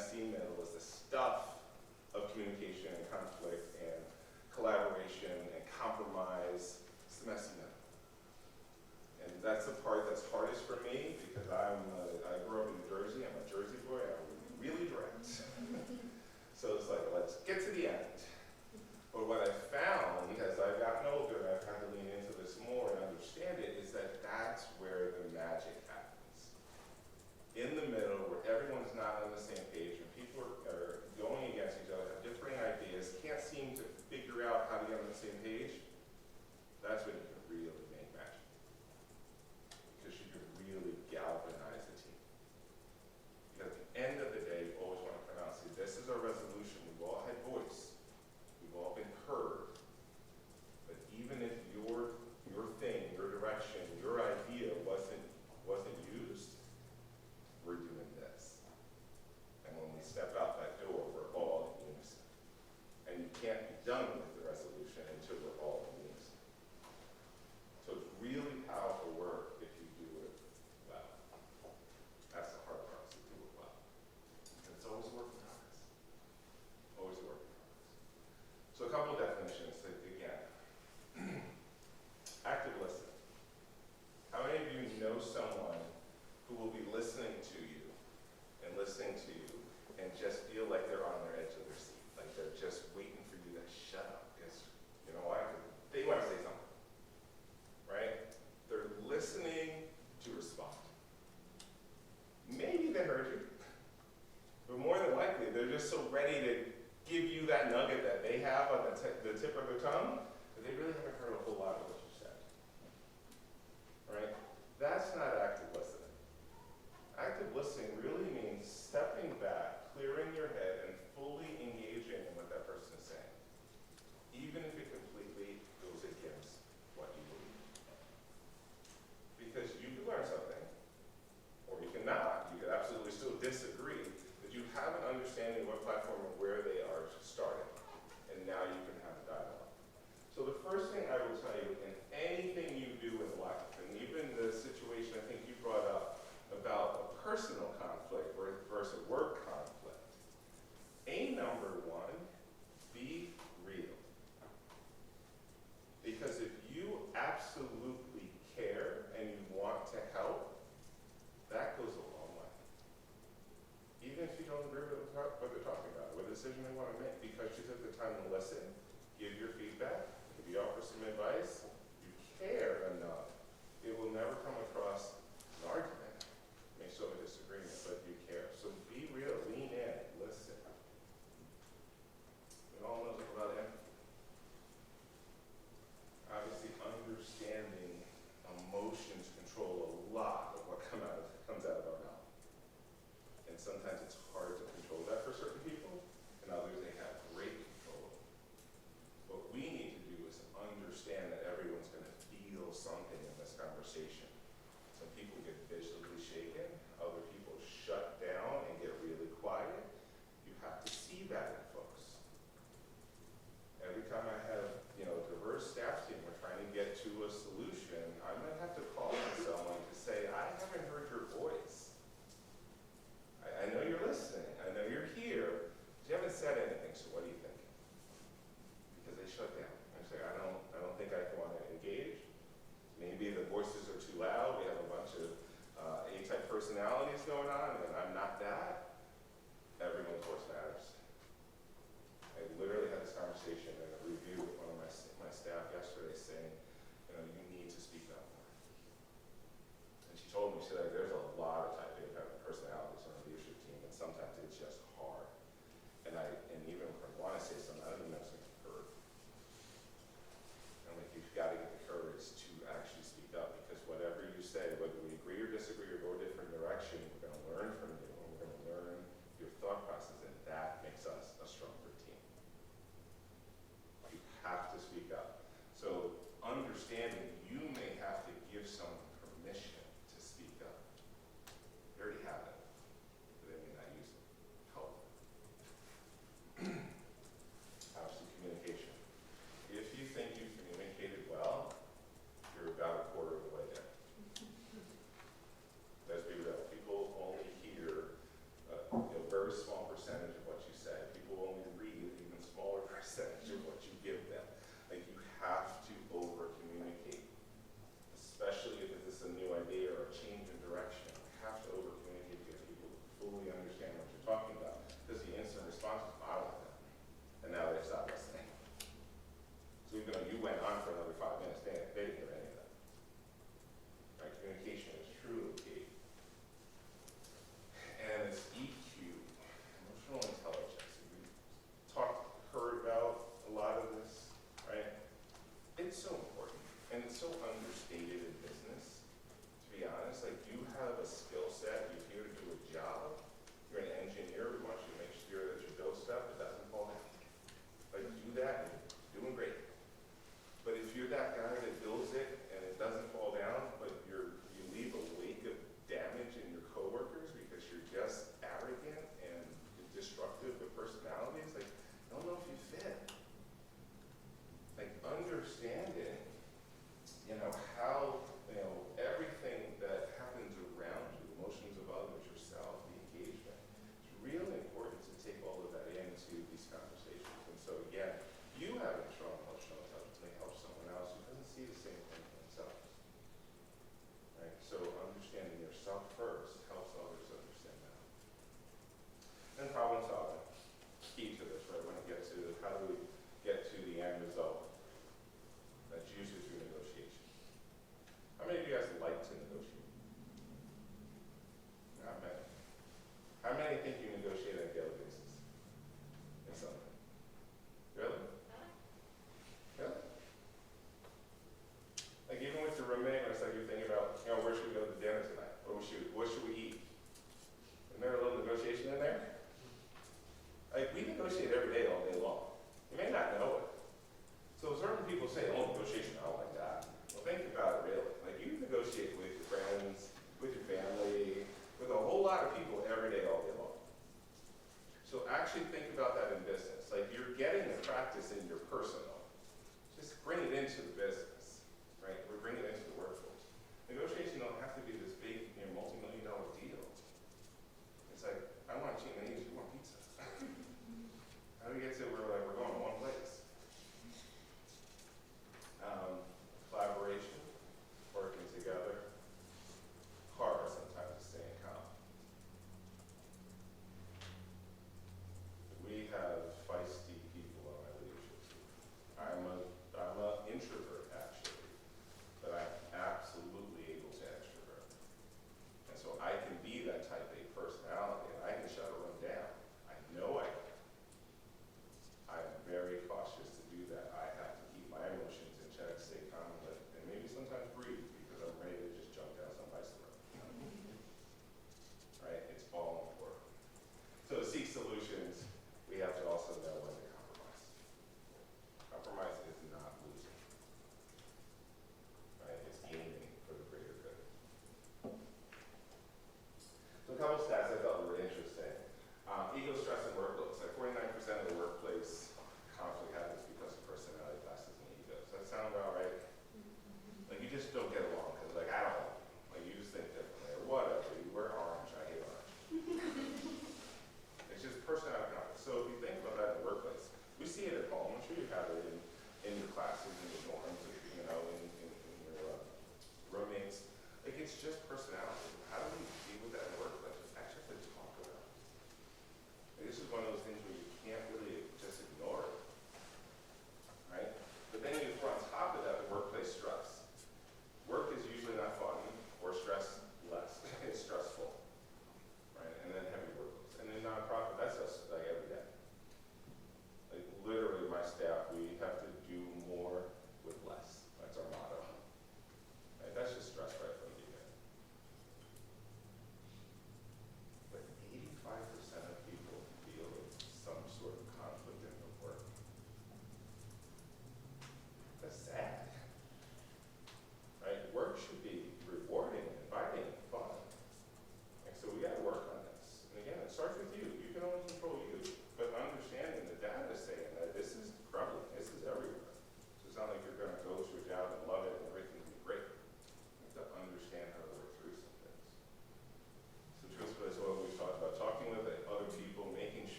messy middle is the stuff of communication and conflict and collaboration and compromise. It's the messy middle. And that's the part that's hardest for me because I grew up in New Jersey. I'm a Jersey boy. I'm really direct. So it's like, let's get to the end. But what I found as I've gotten older and I've had to lean into this more and understand it is that that's where the magic happens. In the middle, where everyone's not on the same page and people are going against each other, have differing ideas, can't seem to figure out how to get on the same page, that's when you can really make magic. Because you can really galvanize the team. Because at the end of the day, you always want to come out and say, this is our resolution. We've all had voice. We've all been heard. But even if your thing, your direction, your idea wasn't used, we're doing this. And when we step out that door, we're all in unison. And you can't be done with the resolution until we're all in unison. So it's really powerful work if you do it well. That's the hard part, is to do it well. And it's always a work in progress. Always a work in progress. So a couple of definitions, again. Active listening. How many of you know someone who will be listening to you and just feel like they're on their edge of their seat, like they're just waiting for you to shut up, because you know why? They want to say something, right? They're listening to respond. Maybe they heard you, but more than likely, they're just so ready to give you that nugget that they have on the tip of their tongue that they really haven't heard a whole lot of what you said, right? That's not active listening. Active listening really means stepping back, clearing your head, and fully engaging in what that person is saying, even if it completely goes against what you believe. Because you can learn something, or you cannot. You could absolutely still disagree, but you have an understanding of what platform and where they are starting, and now you can have a dialogue. So the first thing I will tell you in anything you do in life, and even the situation I think you brought up about a personal conflict versus work conflict, number one, be real. Because if you absolutely care and you want to help, that goes a long way. Even if you don't agree with what they're talking about, what decision they want to make, because you took the time to listen, give your feedback, maybe offer some advice, you care enough, it will never come across an argument, may show a disagreement, but you care. So be real, lean in, listen. We all know about empathy. Obviously, understanding emotions control a lot of what comes out of our mouth. And sometimes it's hard to control that for certain people, and others they have great control. What we need to do is understand that everyone's going to feel something in this conversation. very small percentage of what you say. People only read an even smaller percentage of what you give them. Like, you have to over-communicate, especially if it's a new idea or a change in direction. You have to over-communicate to get people to fully understand what you're talking about, because the instant response is, I like that. And now they stop listening. So even though you went on for another 5 minutes, they didn't hear any of that. Right? Communication is truly key. And it's EQ, emotional intelligence.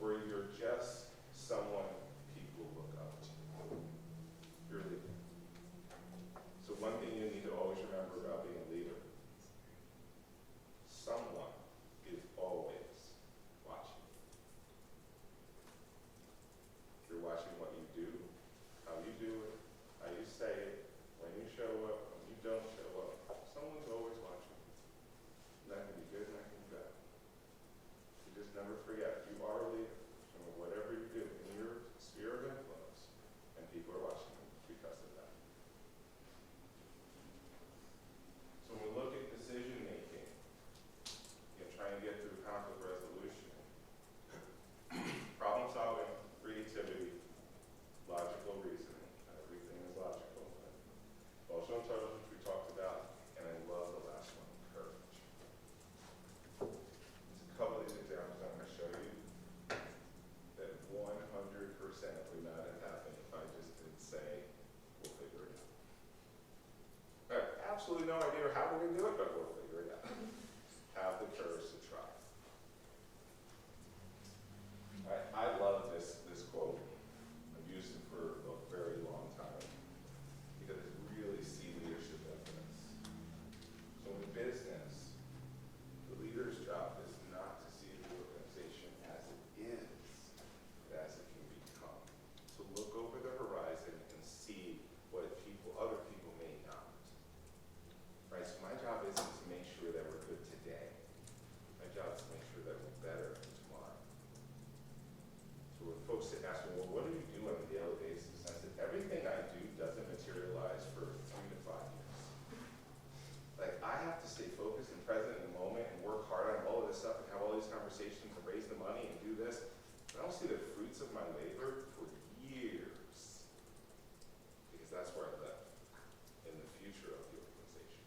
where you're just someone people look up to. You're a leader. So one thing you need to always remember about being a leader, someone is always watching. You're watching what you do, how you do it, how you say it, when you show up, when you don't show up. Someone's always watching. That can be good and that can be bad. You just never forget, you are a leader. And whatever you do in your sphere of influence, and people are watching you because of that. So when we look at decision making, trying to get through conflict resolution, problem solving, creativity, logical reasoning. Everything is logical. Emotional intelligence we talked about, and I love the last one, courage. There's a couple of these examples I'm going to show you that 100% would not have happened if I just didn't say, we'll figure it out. I have absolutely no idea how we're going to do it, but we'll figure it out. Have the courage to try. I love this quote. I've used it for a very long time because I really see leadership evidence. So in business, the leader's job is not to see the organization as it is, but as it can become. So look over the horizon and see what other people may not. Right? So my job isn't to make sure that we're good today. My job is to make sure that we're better tomorrow. So when folks ask me, well, what do you do on a daily basis? I said, everything I do doesn't materialize for 3 to 5 years. Like, I have to stay focused and present in the moment and work hard on all of this stuff and have all these conversations and raise the money and do this. But I don't see the fruits of my labor for years because that's where I live in the future of the organization.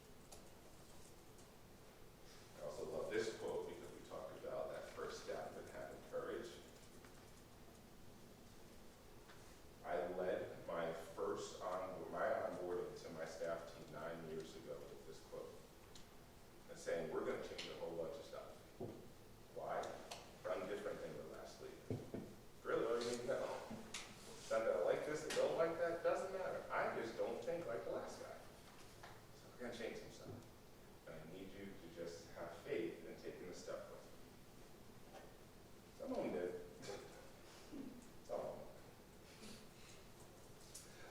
I also love this quote because we talked about that first step and having courage. I led my onboarding to my staff team 9 years ago with this quote and saying, we're going to change a whole bunch of stuff. Why? I'm different than the last leader. Really, I don't even know. Some that like this, that don't like that, doesn't matter. I just don't think like the last guy. So we're going to change some stuff. And I need you to just have faith in taking the step with me. Some of them did. Some of them.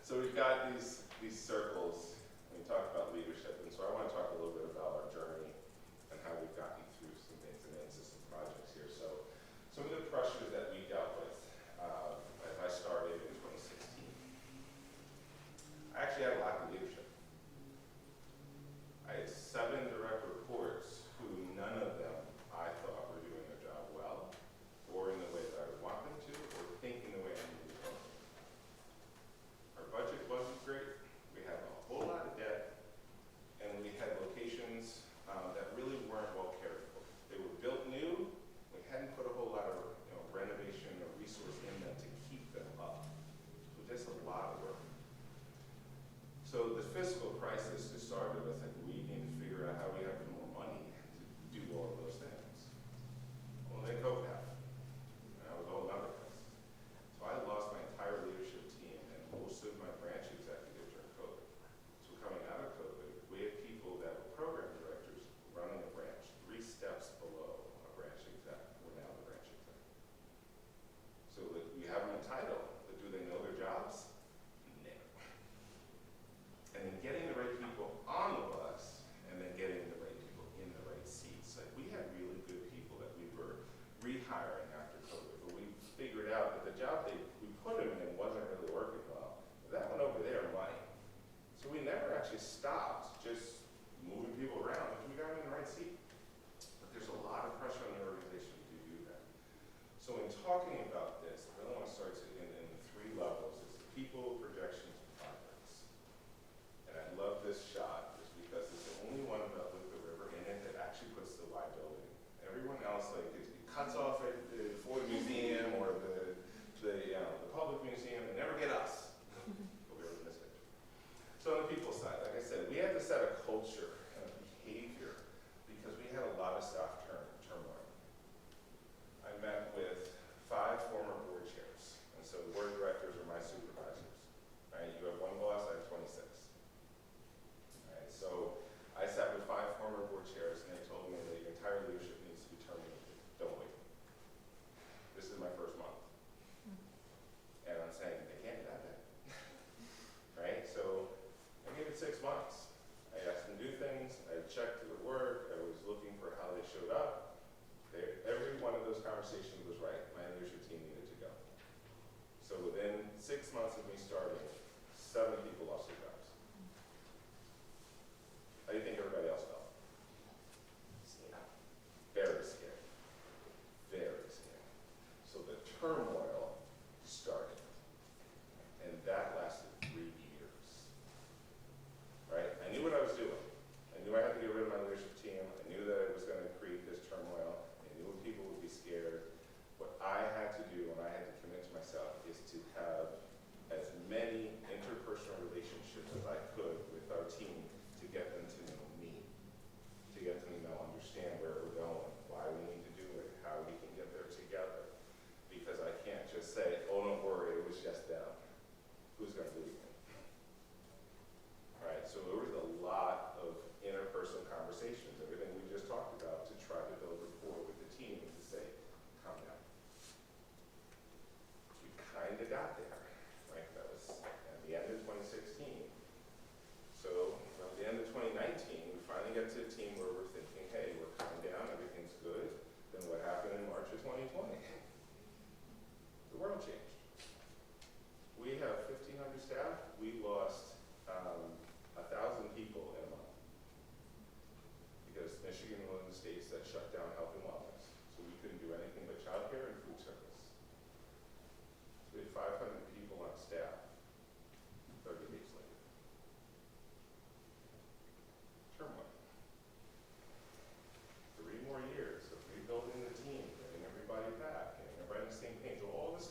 So we've got these circles, and we talk about leadership, and so I want to talk a little bit about our journey and how we've gotten through some things and into some projects here. So some of the pressures that we dealt with as I started in 2016. I actually had a lack of leadership. I had 7 direct reports who none of them I thought were doing their job well, or in the way that I would want them to, or thinking the way I needed them. Our budget wasn't great. We had a whole lot of debt, and we had locations that really weren't well cared for. They were built new. We hadn't put a whole lot of renovation or resource in them to keep them up. So just a lot of work. So the fiscal crisis just started with like we need to figure out how we have more money to do all of those things. Well, then COVID happened. And that was a whole other crisis. So I lost my entire leadership team and most of my branch executives during COVID. So coming out of COVID, we had people that were program directors running a branch 3 steps below a branch exec. We're now the branch exec. So that we have them in title, but do they know their jobs? No. And then getting the right people on the bus, and then getting the right people in the right seats. Like we had really good people that we were rehiring after COVID, but we figured out that the job we put them in wasn't really working well. That one over there, money. So we never actually stopped just moving people around until we got them in the right seat. But there's a lot of pressure on the organization to do that. So in talking about this, I really want to start in 3 levels. It's the people, projections, and projects. And I love this shot just because it's the only one about with the river in it that actually puts the Y building. Everyone else, like, it cuts off at the Ford Museum or the public museum and never get us. But we were in this picture. So on the people side, like I said, we had to set a culture and a behavior because we had a lot of staff turmoil. I met with 5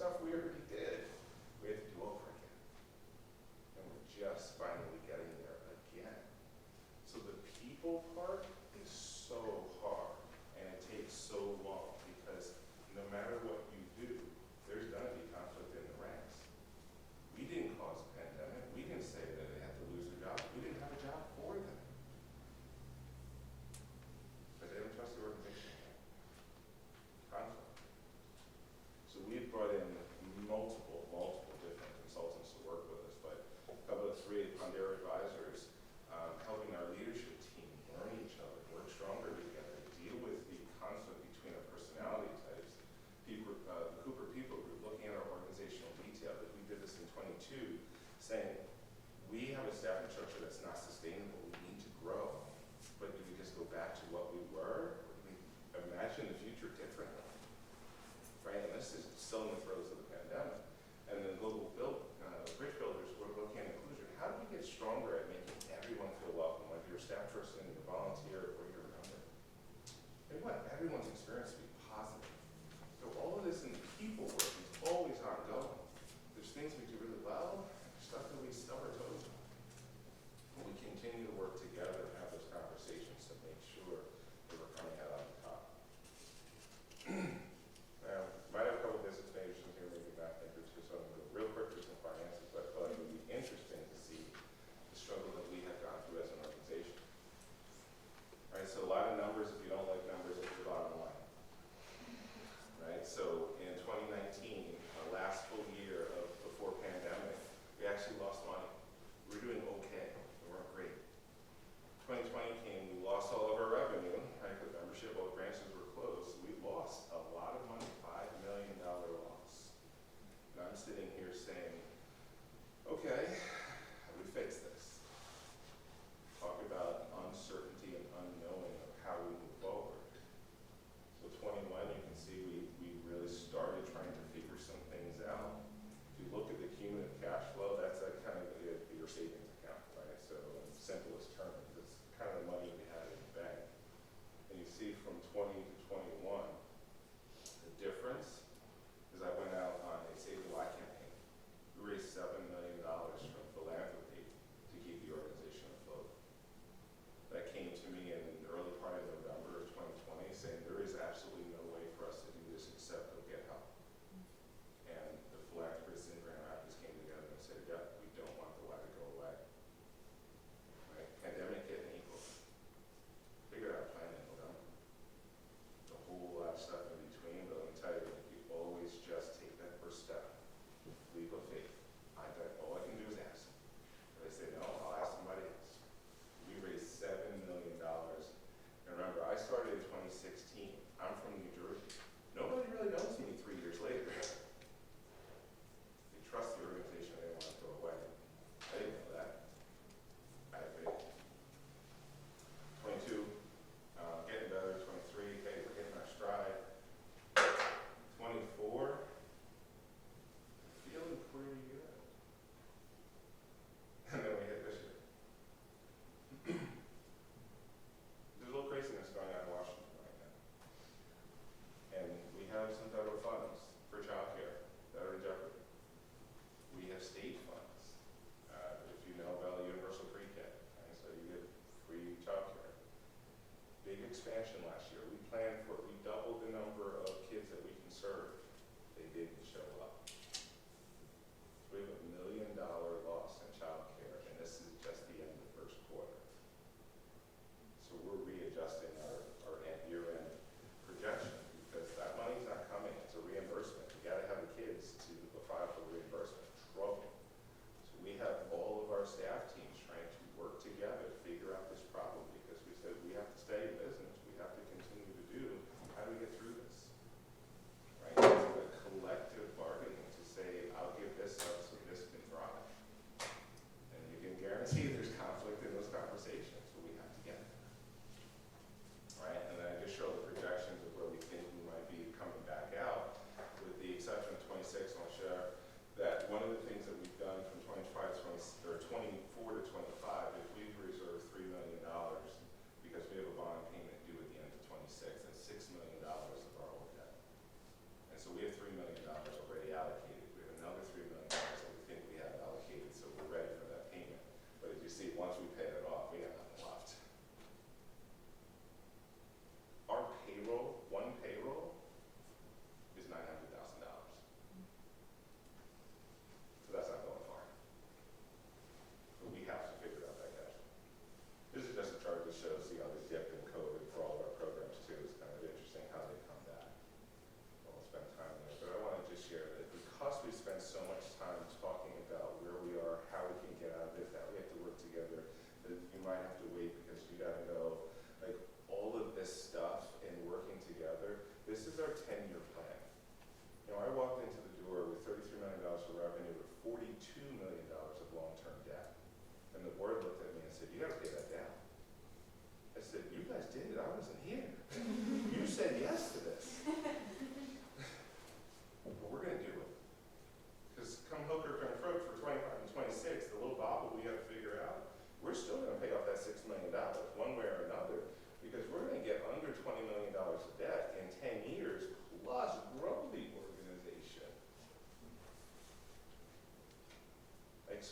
stuff we already did, we had to do over again. And we're just finally getting there again. So the people part is so hard, and it takes so long, because no matter what you do, there's gonna be conflict in the ranks. We didn't cause a pandemic. We didn't say that they had to lose their job. We didn't have a job for them. But they don't trust the organization. Conflict. So we've brought in multiple different consultants to work with us, but a couple of three Pondera advisors, helping our leadership team learn each other, work stronger together, deal with the conflict between our personality types. People, the Cooper People Group, looking at our organizational detail, that we did this in 22, saying we have a staffing structure that's not sustainable. We need to grow, but do we just go back to what we were, or do we imagine the future differently? Right, and this is still in the throes of the pandemic. And then Bridge Builders, we're looking at inclusion. How do we get stronger at making everyone feel welcome, whether you're a staff person, you're a volunteer, or you're a member? We want everyone's experience to be positive. So all of this in the people work is always ongoing. There's things we do really well, and there's stuff that we stub our toes on. But we continue to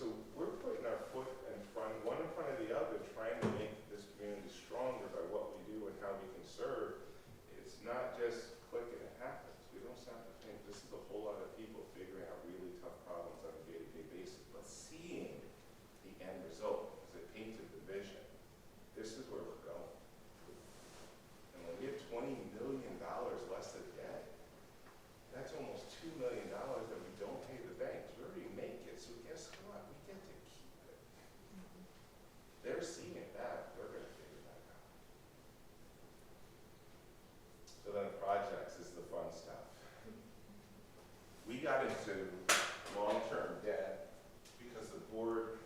so we're putting our foot in front, one in front of the other, trying to make this community stronger by what we do and how we can serve. It's not just click and it happens. We don't have to think. This is a whole lot of people figuring out really tough problems on a day-to-day basis, but seeing the end result, because it painted the vision. This is where we're going. And when we have $20 million less of debt, that's almost $2 million that we don't pay the banks. We already make it, so guess what? We get to keep it. They're seeing that. They're going to figure that out. So then projects is the fun stuff. We got into long-term debt because the board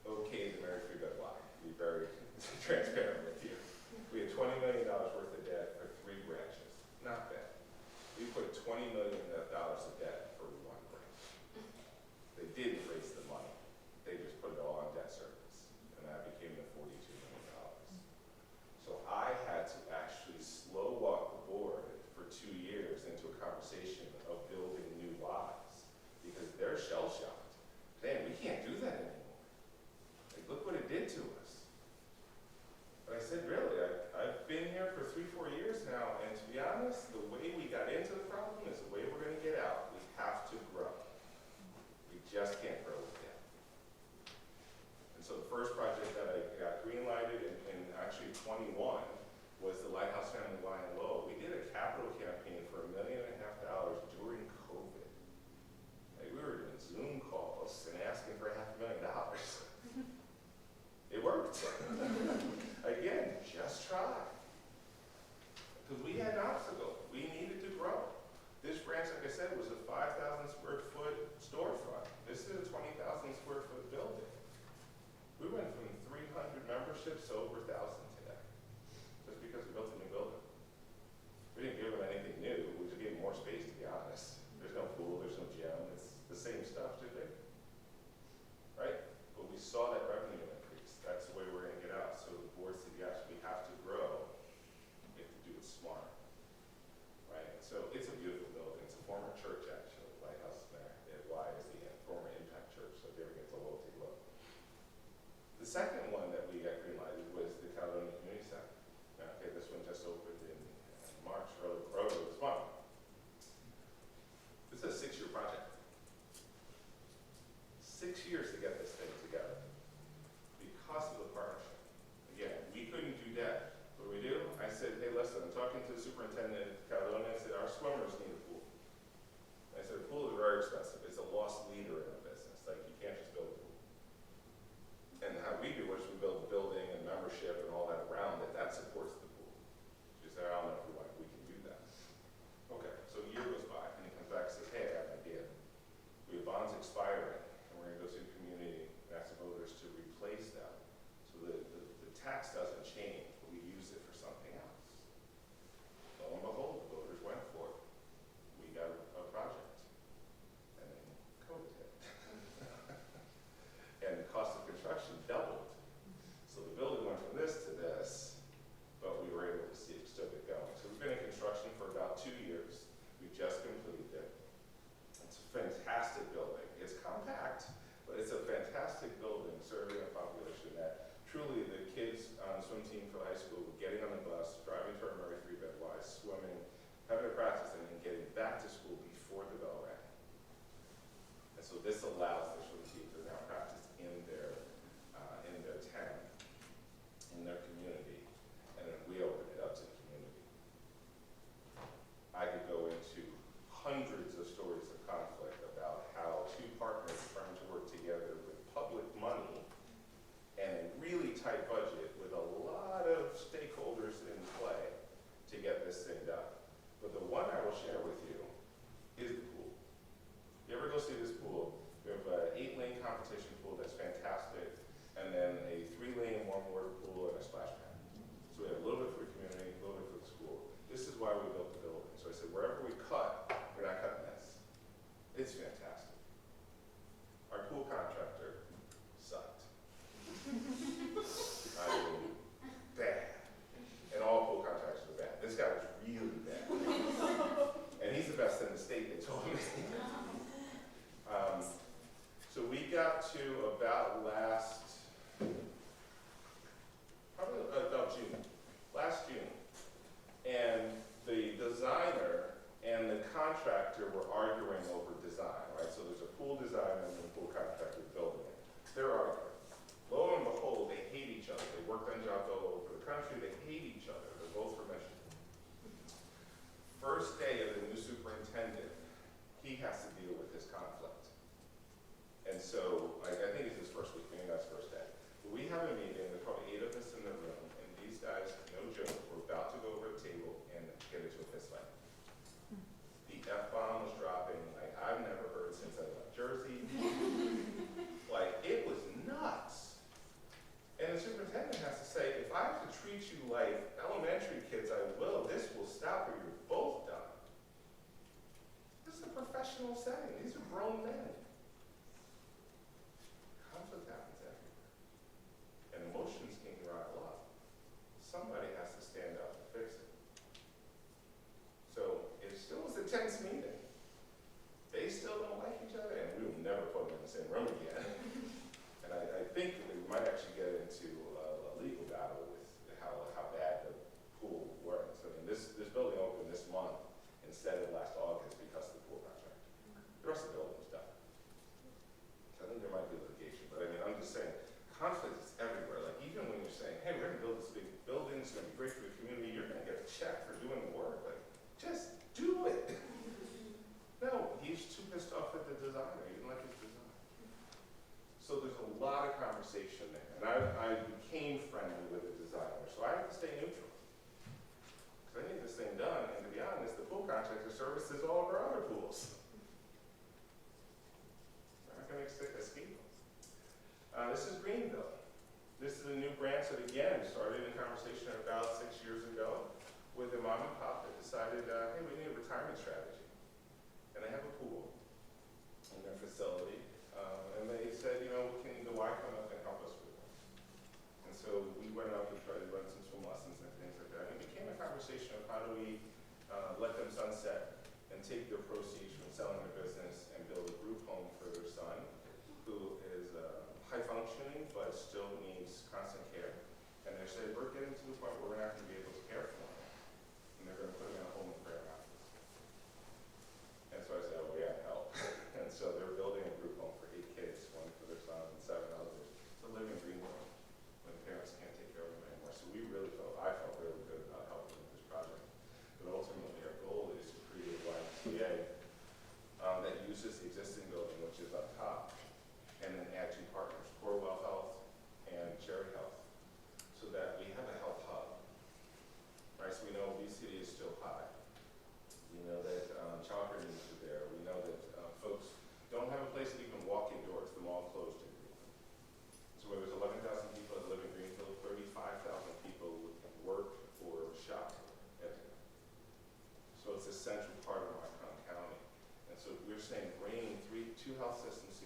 okayed the Mary Free Bed Block. To be very transparent with you. We had $20 million worth of debt for 3 branches. Not bad. We put $20 million of debt for 1 branch. They didn't raise the money. They just put it all on debt service. And that became the $42 million. So I had to actually slow walk the board for 2 years into a conversation of building new lives because they're shell-shocked. Man, we can't do that anymore. Like, look what it did to us. But I said, really, I've been here for 3-4 years now, and to be honest, the way we got into the problem is the way we're going to get out. We have to grow. We just can't grow with debt. And so the first project that I got green-lighted in actually 21 was the Lighthouse Family Y and Low. We did a capital campaign for $1.5 million during COVID. Like, we were doing Zoom calls and asking for $500,000. It worked. Again, just try. Because we had an obstacle. We needed to grow. This branch, like I said, was a 5,000 square foot storefront. This is a 20,000 square foot building. We went from 300 memberships to over 1,000 today. Just because we built a new building. We didn't give them anything new. We just gave them more space, to be honest. There's no pool, there's no gym. It's the same stuff, just big. Right? But we saw that revenue increase. That's the way we're going to get out. So the board said, yes, we have to grow. We have to do it smart. Right? So it's a beautiful building. It's a former church, actually. Lighthouse there. Y is the former Impact Church. So if you ever get to look, take a look. The second one that we got green-lighted was the Caledonia Community Center. Okay, this one just opened in March, early this month. This is a 6-year project. 6 years to get this thing together because of the partnership. Again, we couldn't do that. What do we do? I said, hey, listen, I'm talking to the superintendent at Caledonia. I said, our swimmers need a pool. I said, a pool is very expensive. It's a lost leader in the business. Like, you can't just build a pool. And how we do is we build a building and membership and all that around it. That supports the pool. She said, I don't know if we can do that. Okay, so a year goes by, and he comes back and says, hey, I have an idea. We have bonds expiring. We're going to go to the community and ask the voters to replace them. So the tax doesn't change, but we use it for something else. Lo and behold, the voters went for it. We got a project. And then COVID hit. And the cost of construction doubled. So the building went from this to this, but we were able to still get going. So we've been in construction for about 2 years. We just completed it. It's a fantastic building. It's compact, but it's a fantastic building serving a population that truly the kids on the swim team for high school were getting on the bus, driving to our Mary Free Bed Y, swimming, having a practice, and then getting back to school before the bell rang. And so this allows the swim team to now practice in their town, in their community, and then we open it up to the community. I could go into hundreds of stories of conflict about how 2 partners trying to work together with public money and a really tight budget with a lot of stakeholders in play to get this thing done. But the one I will share with you is the pool. You ever go see this pool? We have an 8-lane competition pool that's fantastic, and then a 3-lane warm-water pool and a splash pad. So we have a little bit for the community, a little bit for the school. This is why we built the building. So I said, wherever we cut, we're not cutting this. It's fantastic. Our pool contractor sucked. I mean, bad. And all pool contractors are bad. This guy was really bad. And he's the best in the state, they told me. So we got to about probably about June, last June. And the designer and the contractor were arguing over design, right? So there's a pool designer and a pool contractor building it. They're arguing. Lo and behold, they hate each other. They worked on jobs all over the country. They hate each other. They're both from Michigan. First day of the new superintendent, he has to deal with this conflict. And so, I think it's his first week, maybe that's first day. But we have a meeting, there's probably 8 of us in the room, and these guys, no joke, were about to go over the table and get into a fist fight. The F-bomb was dropping like I've never heard since I left Jersey. Like, it was nuts. And the superintendent has to say, if I have to treat you like elementary kids, I will. This will stop or you're both done. This is a professional setting. These are grown men. Conflict happens everywhere. And emotions can rile up. Somebody has to stand up and fix it. So it still was a tense meeting. They still don't like each other, and we will never put them in the same room again. And I think we might actually get into a legal battle with how bad the pool works. I mean, this building opened this month instead of last August because of the pool project. The rest of the building was done. So I think there might be litigation, but I mean, I'm just saying, conflict is everywhere. Like, even when you're saying, hey, we're gonna build this big building, it's gonna be great for the community, you're gonna get a check for doing the work. Like, just do it. No, he's too pissed off at the designer. He didn't like his design. So there's a lot of conversation there. And I became friendly with the designer, so I have to stay neutral. Because I need this thing done, and to be honest, the pool contractor services all of our other pools. We're not going to escape them. This is Greenville. This is a new branch that, again, started in conversation about 6 years ago with a mom and pop that decided, hey, we need a retirement strategy. And they have a pool in their facility. And they said, you know, can the Y come up and help us with it? And so we went up and tried to run some swim lessons and things like that. And it became a conversation of how do we let them sunset and take their proceeds from selling their business and build a group home for their son, who is high functioning but still needs constant care. And they said, we're getting to the point where we're not going to be able to care for him. And they're going to put him in a home and prayer house. And so I said, oh, yeah, help. And so they're building a group home for 8 kids, 1 for their son and 7 others, to live in Greenville when the parents can't take care of them anymore. So I felt really good about helping with this project. But ultimately, our goal is to create a YMCA that uses the existing building, which is up top, and then add 2 partners, Corewell Health and Cherry Health, so that we have a health hub. Right, so we know obesity is still high. We know that childcare needs are there. We know that folks don't have a place to even walk indoors. The mall closed in Greenville. So where there's 11,000 people that live in Greenville, 35,000 people work or shop every day. So it's a central part of Macomb County. And so we're saying bringing 2 health systems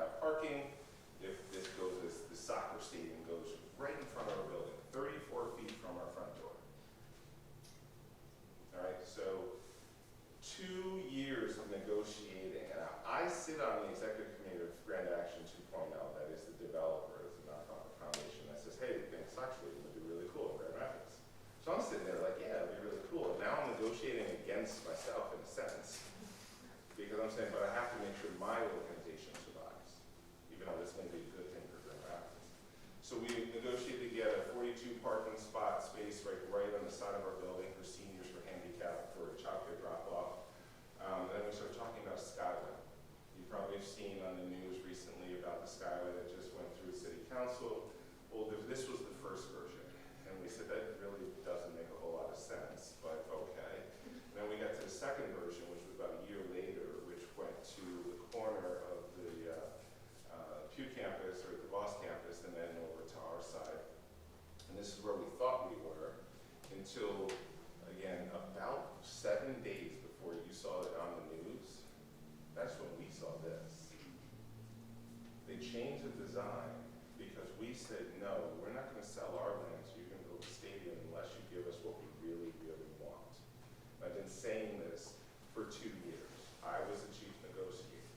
have parking. If this goes, the soccer stadium goes right in front of our building, 34 feet from our front door. All right, so 2 years of negotiating, and I sit on the executive committee of Grand Action 2.0, that is the developer, it's a nonprofit foundation that says, hey, it's actually going to be really cool in Grand Rapids. So I'm sitting there like, yeah, it'll be really cool. And now I'm negotiating against myself in a sense, because I'm saying, but I have to make sure my organization survives, even though this may be a good thing for Grand Rapids. So we negotiated to get a 42 parking spot space right on the side of our building for seniors, for handicap, for childcare drop-off. Then we started talking about Skyway. You probably have seen on the news recently about the Skyway that just went through City Council. Well, this was the first version, and we said that really doesn't make a whole lot of sense, but okay. And then we got to the second version, which was about a year later, which went to the corner of the Pew campus or the Voss campus, and then over to our side. And this is where we thought we were until, again, about 7 days before you saw it on the news. That's when we saw this. They changed the design because we said, no, we're not going to sell our land so you can build a stadium unless you give us what we really, really want. And I've been saying this for 2 years. I was the chief negotiator.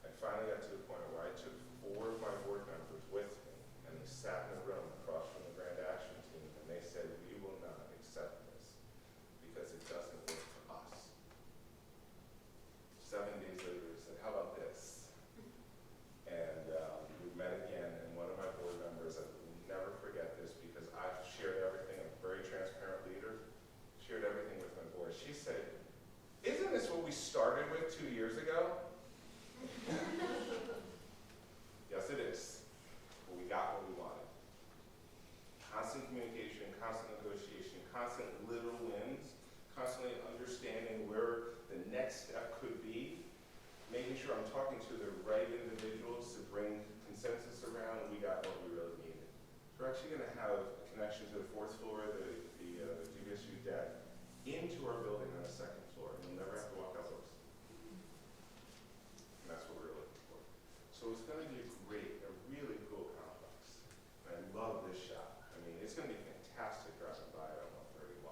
I finally got to the point where I took 4 of my board members with me, and they sat in a room across from the Grand Action team, and they said, we will not accept this because it doesn't work for us. 7 days later, we said, how about this? And we met again, and one of my board members, I will never forget this because I've shared everything, I'm a very transparent leader, shared everything with my board. She said, isn't this what we started with 2 years ago? Yes, it is. But we got what we wanted. Constant communication, constant negotiation, constant little wins, constantly understanding where the next step could be, making sure I'm talking to the right individuals to bring consensus around, and we got what we really needed. So we're actually going to have a connection to the 4th floor of the GVSU deck into our building on the 2nd floor, and you'll never have to walk out those. And that's what we're looking for. So it's going to be a really cool complex. And I love this shop. I mean, it's going to be fantastic driving by it on 131.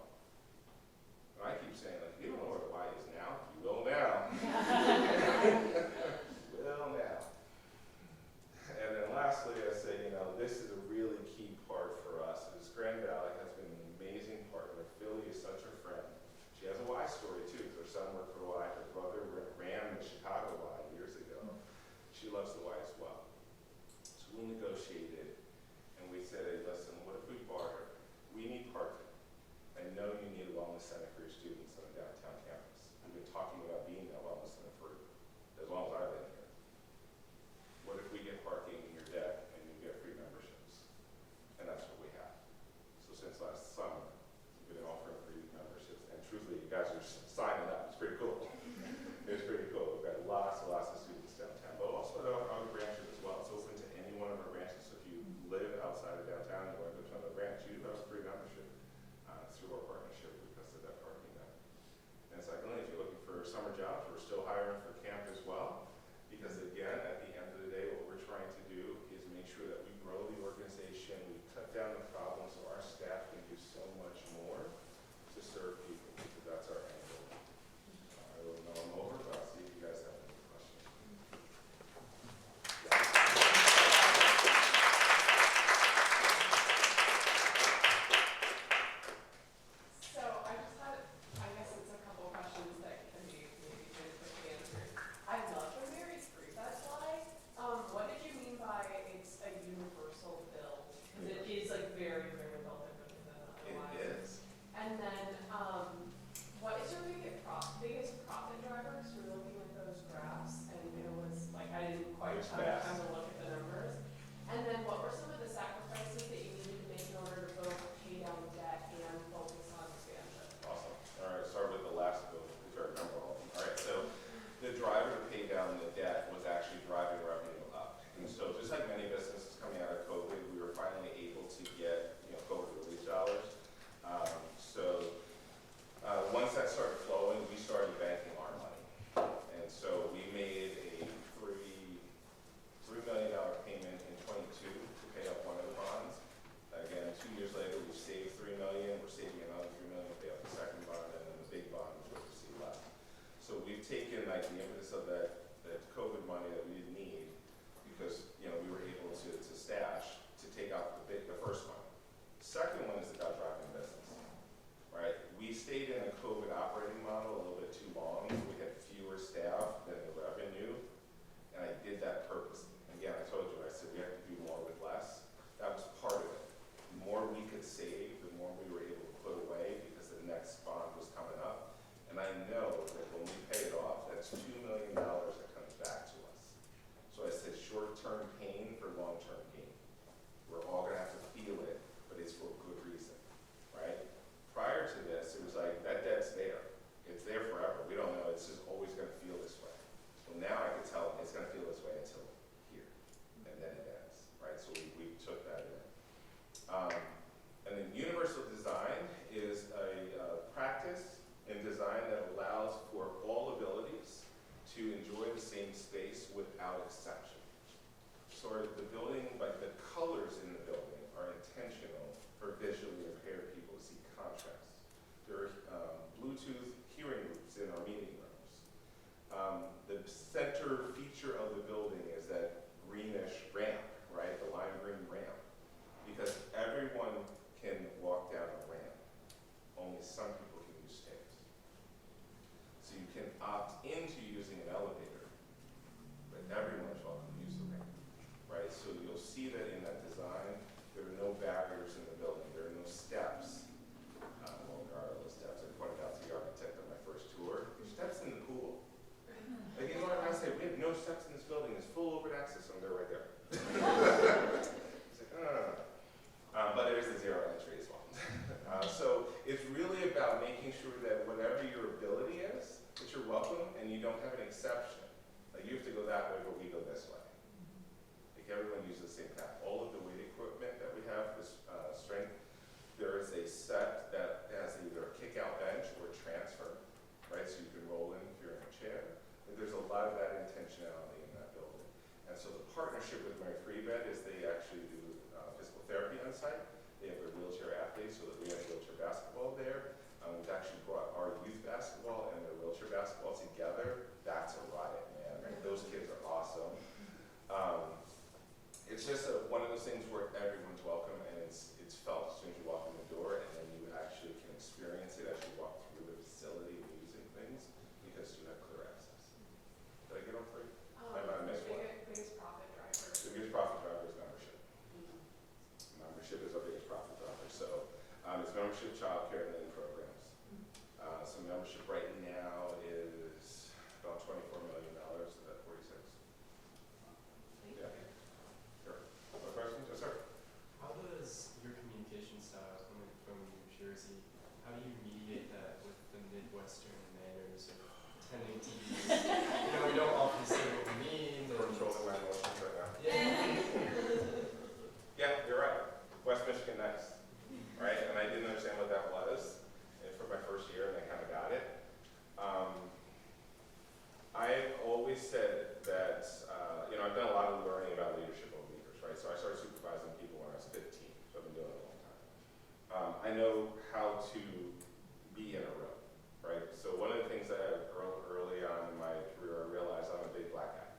And I keep saying, like, you don't know where the Y is now. You will now. Will now. And then lastly, I say, you know, this is a really key part for us. Is Grand Valley has been an amazing partner. Philly is such a friend. She has a Y story too. Her son worked for Y. Her brother ran the Chicago Y years ago. She loves the Y as well. So we negotiated, and we said, hey, listen, what if we barter? We need parking. I know you need a wellness center for your students on the downtown campus. We've been talking about being that wellness center for as long as I've been here. What if we get parking in your deck and you get free memberships? And that's what we have. So since last summer, we've been offering free memberships, and truthfully, you guys are signing up. It's pretty cool. It's pretty cool. We've got lots steps in this building is full open access, and they're right there. It's like, no, no, no, no. But there is a zero entry as well. So it's really about making sure that whatever your ability is, that you're welcome and you don't have an exception. Like you have to go that way, but we go this way. Like everyone uses the same path. All of the weight equipment that we have, this strength, there is a set that has either a kick-out bench or a transfer, right? So you can roll in if you're in a chair. Like there's a lot of that intentionality in that building. And so the partnership with Mary Free Bed is they actually do physical therapy on site. They have their wheelchair athletes, so that we have wheelchair basketball there. We've actually brought our youth basketball and their wheelchair basketball together. That's a riot, man. Right? Those kids are awesome. It's just one of those things where everyone's welcome, and it's felt as soon as you walk in the door, and then you actually can experience it as you walk through the facility and using things, because you have clear access. Did I get all three? I missed one. Biggest profit driver. The biggest profit driver is membership. Membership is our biggest profit driver. So it's membership, childcare, and then programs. So membership right now is about $24 million. Is that 46? Yeah. Sure. Other questions? Yes, sir. How does your communication style coming from New Jersey, how do you mediate that with the Midwestern manners of attending TV? You know, we don't often say what we mean. We're controlling my emotions right now. Yeah. Yeah, you're right. West Michigan next. Right? And I didn't understand what that was for my first year, and I kind of got it. I've always said that, I've done a lot of learning about leadership over the years, right? So I started supervising people when I was 15, so I've been doing it a long time. I know how to be in a room, right? So one of the things that early on in my career, I realized I'm a big black guy.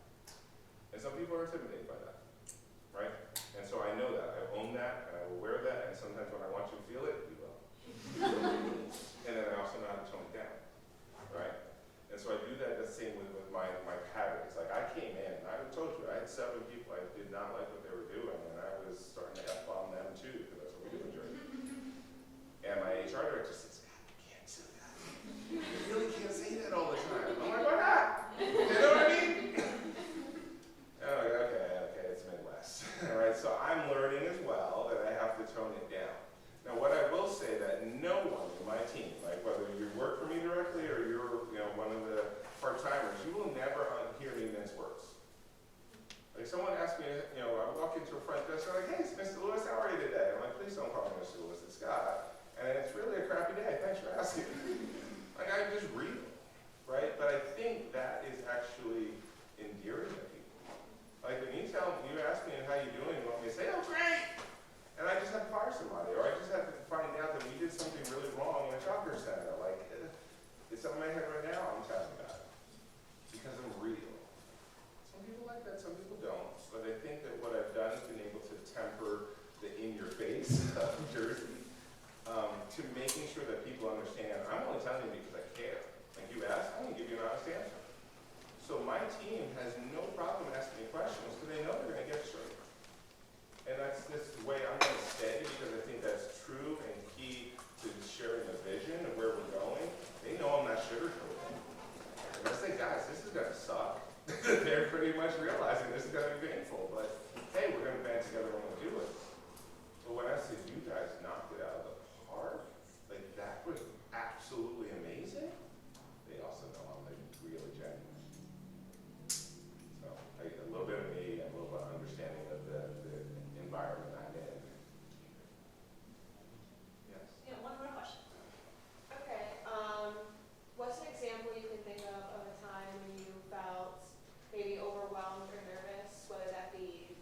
And some people are intimidated by that, right? And so I know that, I own that, and I will wear that, and sometimes when I want you to feel it, you will. And then I also know how to tone it down, right? And so I do that the same with my patterns. Like I came in, I told you, I had 7 people, I did not like what they were doing, and I was starting to F-bomb them too, because that's what we do in Jersey. And my HR director says, God, you can't say that. You really can't say that all the time. I'm like, why not? You know what I mean? And I'm like, okay, it's Midwest. All right, so I'm learning as well that I have to tone it down. Now, what I will say that no one in my team, like whether you work for me directly or you're, one of the part-timers, you will never hear me mince words. Like someone asked me, I walk into a front desk, they're like, hey, it's Mr. Lewis, how are you today? I'm like, please don't call me Mr. Lewis, it's Scott. And it's really a crappy day, thanks for asking. Like I'm just real, right? But I think that is actually endearing to people. Like when you ask me how you doing, you want me to say, oh, great. And I just had to fire somebody, or I just had to find out that we did something really wrong in a childcare center. Like, it's on my head right now, I'm telling you that. Because I'm real. Some people like that, some people don't. But I think that what I've done is been able to temper the in-your-face of Jersey to making sure that people understand, I'm only telling you because I care. Like you asked, I'm going to give you an honest answer. So my team has no problem asking me questions because they know they're going to get straight. And that's this way I'm going to stay because I think that's true and key to sharing a vision of where we're going. They know I'm not sugarcoating. And I say, guys, this is going to suck. They're pretty much realizing this is going to be painful. But hey, we're going to band together when we do it. But when I say you guys knocked it out of the park, like that was absolutely amazing, they also know I'm like really genuine. So a little bit of me and a little bit of understanding of the environment I'm in. Yes? Yeah, one more question. Okay, what's an example you can think of a time when you felt maybe overwhelmed or nervous, whether that be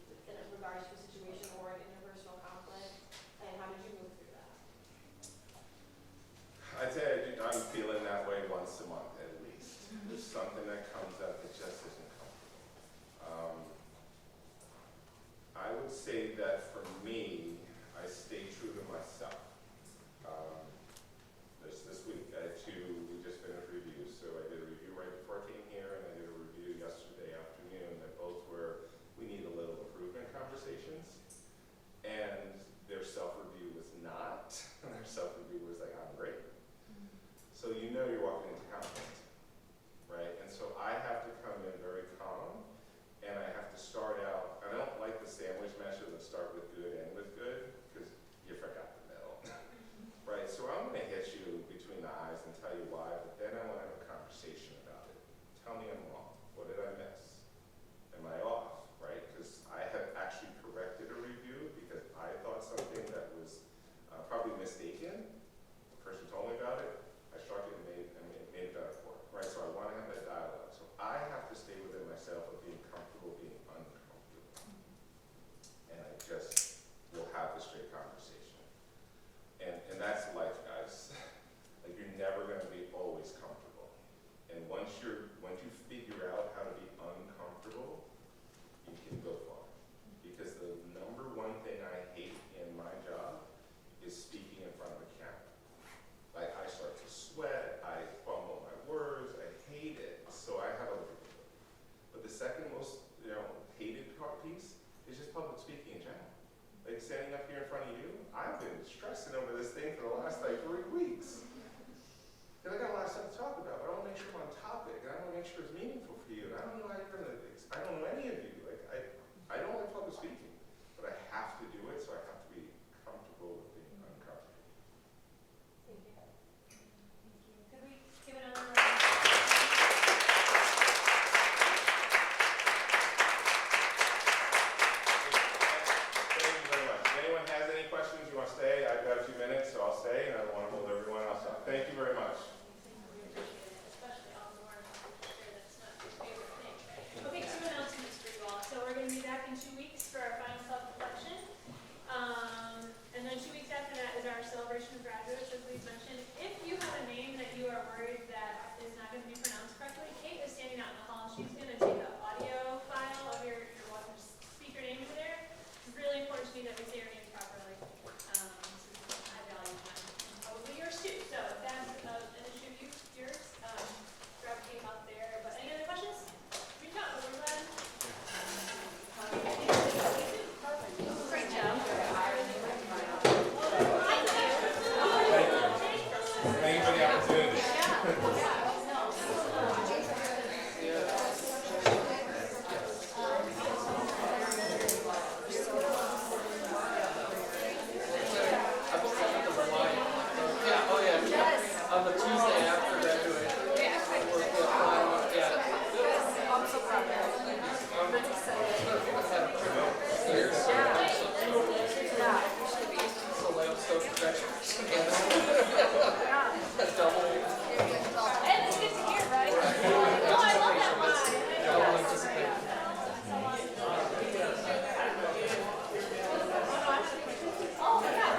Thank you very much. We appreciate it, especially on the warrant. I'm sure that's not your favorite thing. Okay, 2 announcements for you all. So we're going to be back in 2 weeks for our final self-reflection. And then 2 weeks after that is our celebration of graduates, as we've mentioned. If you have a name that you are worried that is not going to be pronounced correctly, Kate is standing out in the hall. She's going to take an audio file of your speaker name in there. It's really important to me that we say your names properly. I value mine. Probably yours too. So if that's an issue of yours, grab Kate out there. But any other questions? Reach out. We're glad. Great job. Thank you for the opportunity. On the Tuesday after graduation. I'm so proud of you. So lay up stuff for graduation. Double. And it's good to hear, right? Oh, I love that line. Double anticipation. Oh, my God.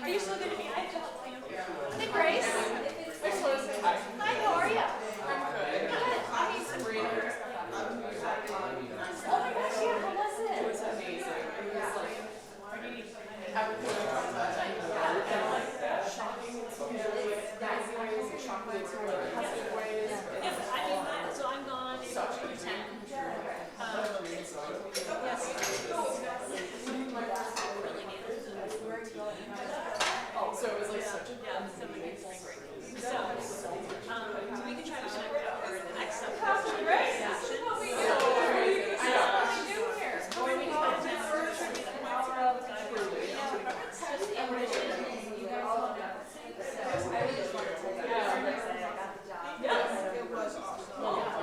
Are you still going to be? Hi, Grace. Hi, how are you? Good. Oh my gosh, yeah, how was it? It was amazing. It was like, I would put shocking in some ways, nice ways, and shocking in some like positive ways. Yes, I mean, so I'm gone April 10th. So it was like such a Yeah, so we can great news. So, we can try to connect that for the next subject. Great. What we do. Or we can find time for a tribute to tomorrow. Just envision you guys all know.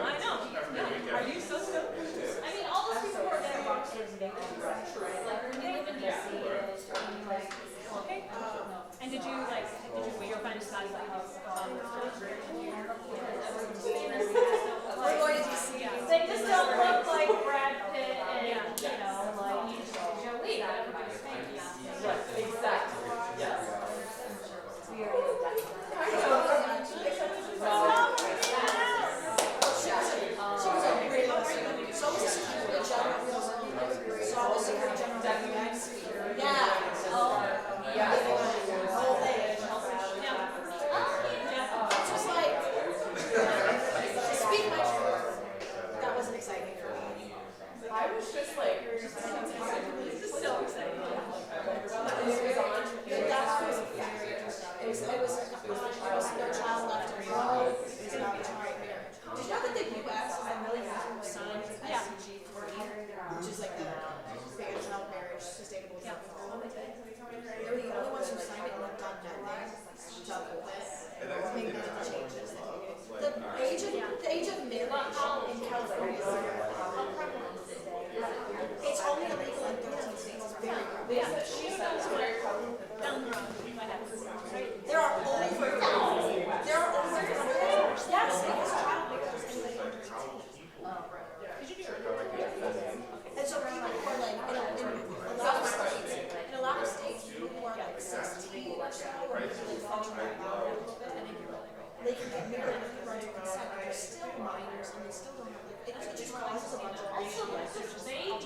I know. Yeah. Are you so stoked? I mean, all those people who are there are like, we live in DC. Okay. And did you wait find a spot like We're going to DC. They just don't look like Brad Pitt and, you know, like Jolie. Right, exactly. Yes. Just like And that's the thing that I want to love. Like, The age of marriage in California is very prevalent. It's only illegal in 13 states. It's very prevalent. Yeah, but she knows down the road, we might have this, right? There are over 40. Yes, because child marriage is anybody under 18. Did you do it? And so people who are like, in a lot of states, people who are like 16 or so, or maybe like falling back out a little bit, they can get married with parental consent, but they're still minors and they still don't have, like, it just causes a bunch of issues. They